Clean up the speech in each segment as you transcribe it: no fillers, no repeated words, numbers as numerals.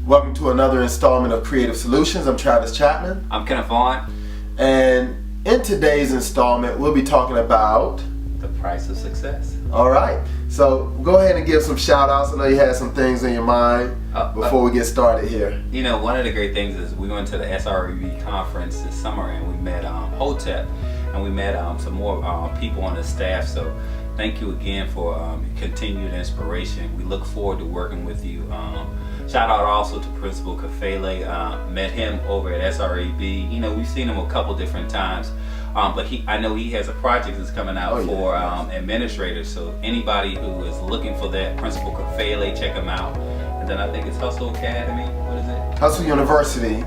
Welcome to another installment of Creative Solutions. I'm Travis Chapman. I'm Kenneth Vaughn. And in today's installment, we'll be talking about the price of success. All right. So go ahead and give some shout outs. I know you had some things in your mind before we get started here. You know, one of the great things is we went to the SREB conference this summer and we met Hotep and we met some more people on the staff. So thank you again for continued inspiration. We look forward to working with you. Shout out also to Principal Kafele. Met him over at SREB. You know, we've seen him a couple different times, but I know he has a project that's coming out for administrators. So anybody who is looking for that, Principal Kafele, check him out. And then I think it's Hustle Academy. What is it? Hustle University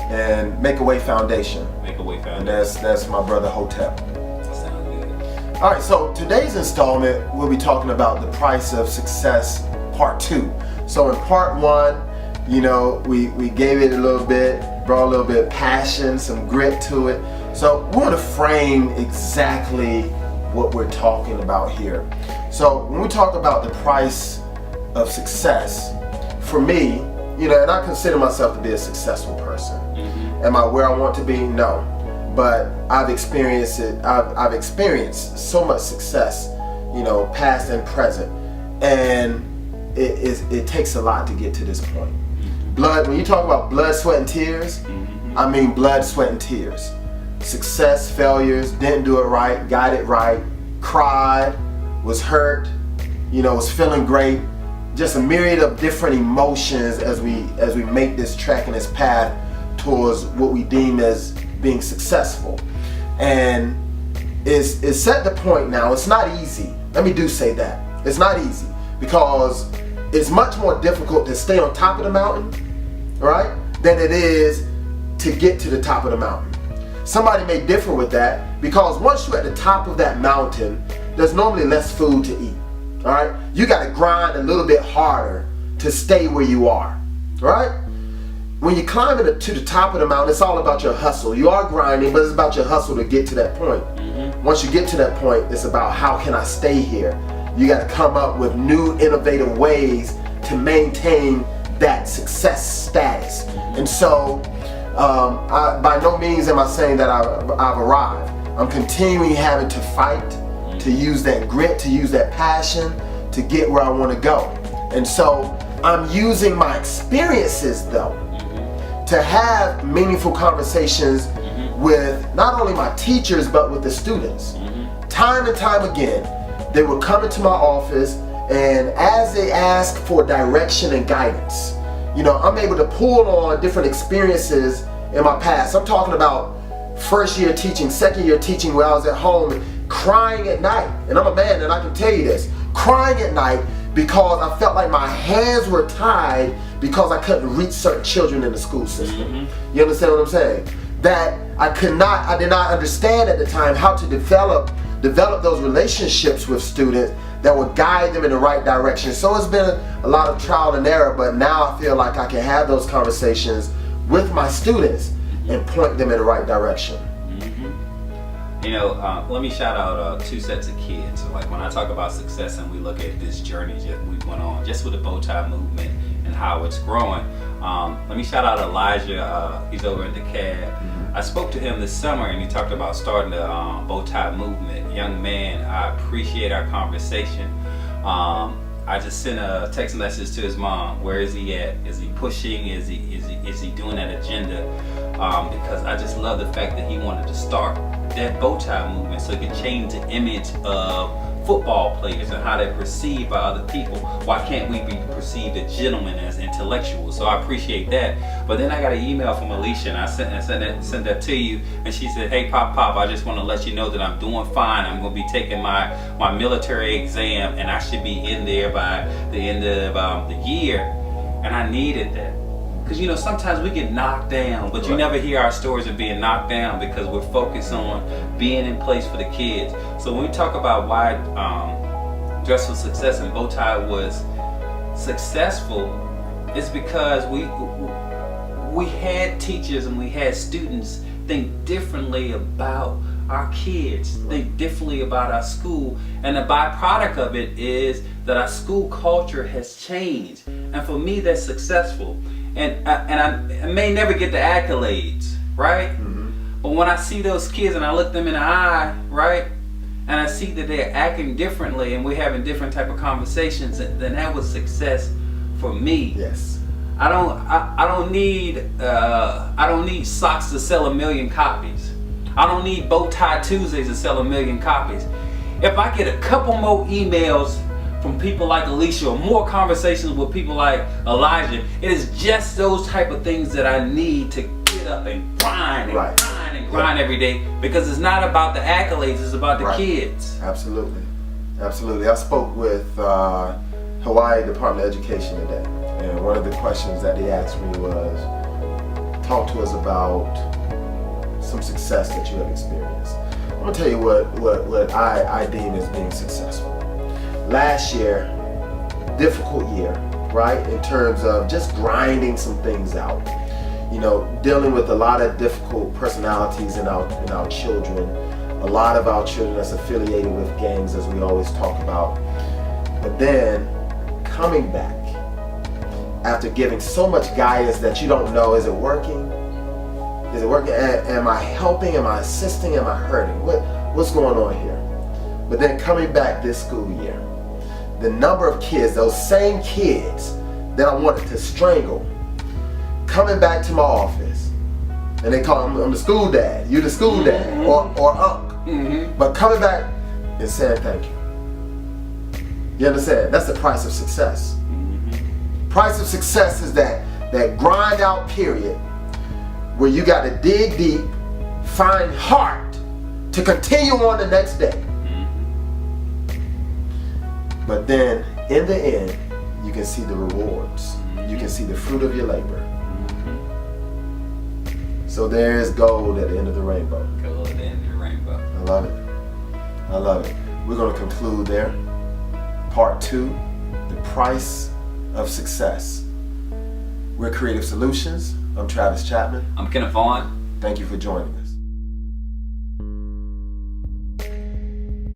and Make a Way Foundation. Make a Way Foundation. And that's my brother Hotep. Sounds good. All right. So today's installment, we'll be talking about the price of success, part 2. So in part 1, you know, we gave it a little bit, brought a little bit of passion, some grit to it. So we want to frame exactly what we're talking about here. So when we talk about the price of success, for me, you know, and I consider myself to be a successful person. Mm-hmm. Am I where I want to be? No. But I've experienced it. I've experienced so much success, you know, past and present. And it takes a lot to get to this point. When you talk about blood, sweat, and tears, I mean blood, sweat, and tears. Success, failures, didn't do it right, got it right, cried, was hurt, you know, was feeling great. Just a myriad of different emotions as we make this trek and this path towards what we deem as being successful. And it's set the point now, it's not easy. Let me say that. It's not easy because it's much more difficult to stay on top of the mountain, right, than it is to get to the top of the mountain. Somebody may differ with that because once you're at the top of that mountain, there's normally less food to eat, all right? You got to grind a little bit harder to stay where you are, right? When you climb to the top of the mountain, it's all about your hustle. You are grinding, but it's about your hustle to get to that point. Once you get to that point, it's about how can I stay here? You got to come up with new innovative ways to maintain that success status. And so by no means am I saying that I've arrived. I'm continuing having to fight, to use that grit, to use that passion, to get where I want to go. And so I'm using my experiences though to have meaningful conversations with not only my teachers but with the students. Time and time again, they would come into my office, and as they ask for direction and guidance, you know, I'm able to pull on different experiences in my past. I'm talking about first year teaching, second year teaching, where I was at home crying at night. And I'm a man and I can tell you this, crying at night because I felt like my hands were tied because I couldn't reach certain children in the school system. You understand what I'm saying? That I did not understand at the time how to develop those relationships with students that would guide them in the right direction. So it's been a lot of trial and error, but now I feel like I can have those conversations with my students and point them in the right direction. You know, let me shout out 2 sets of kids. So like when I talk about success and we look at this journey that we went on just with the bow tie movement and how it's growing, let me shout out Elijah. He's over at the CAB. I spoke to him this summer and he talked about starting the bow tie movement. Young man, I appreciate our conversation. I just sent a text message to his mom. Where is he at? Is he pushing? Is he doing that agenda? Because I just love the fact that he wanted to start that bow tie movement so he could change the image of football players and how they're perceived by other people. Why can't we be perceived as gentlemen, as intellectuals? So I appreciate that. But then I got an email from Alicia and I sent that to you, and she said, hey Pop, I just want to let you know that I'm doing fine. I'm going to be taking my military exam and I should be in there by the end of the year. And I needed that. Because, you know, sometimes we get knocked down, but you never hear our stories of being knocked down because we're focused on being in place for the kids. So when we talk about why Dress for Success and Bow Tie was successful, it's because we had teachers and we had students think differently about our kids, think differently about our school, and the byproduct of it is that our school culture has changed. And for me, that's successful. and I may never get the accolades, right? But when I see those kids and I look them in the eye, right, and I see that they're acting differently and we're having different type of conversations, then that was success for me. Yes. I don't need socks to sell 1 million copies. I don't need bow tie Tuesdays to sell 1 million copies. If I get a couple more emails from people like Alicia or more conversations with people like Elijah, it is just those type of things that I need to get up and grind and grind every day, because it's not about the accolades, it's about the kids. Absolutely. Absolutely. I spoke with Hawaii Department of Education today, and one of the questions that they asked me was, talk to us about some success that you have experienced. I'm gonna tell you what I deem as being successful. Last year, difficult year, right? In terms of just grinding some things out. You know, dealing with a lot of difficult personalities in our children. A lot of our children that's affiliated with gangs, as we always talk about. But then coming back after giving so much guidance that you don't know, is it working? Is it working? Am I helping? Am I assisting? Am I hurting? What's going on here? But then coming back this school year, the number of kids, those same kids that I wanted to strangle, coming back to my office, and they call him, I'm the school dad, you the school dad, or Unc. But coming back and saying thank you. You understand? That's the price of success. Price of success is that grind out period where you got to dig deep, find heart to continue on the next day. But then in the end, you can see the rewards. You can see the fruit of your labor. So there is gold at the end of the rainbow. Gold at the end of the rainbow. I love it. I love it. We're going to conclude there. Part 2, the price of success. We're Creative Solutions. I'm Travis Chapman. I'm Kenneth Vaughn. Thank you for joining us.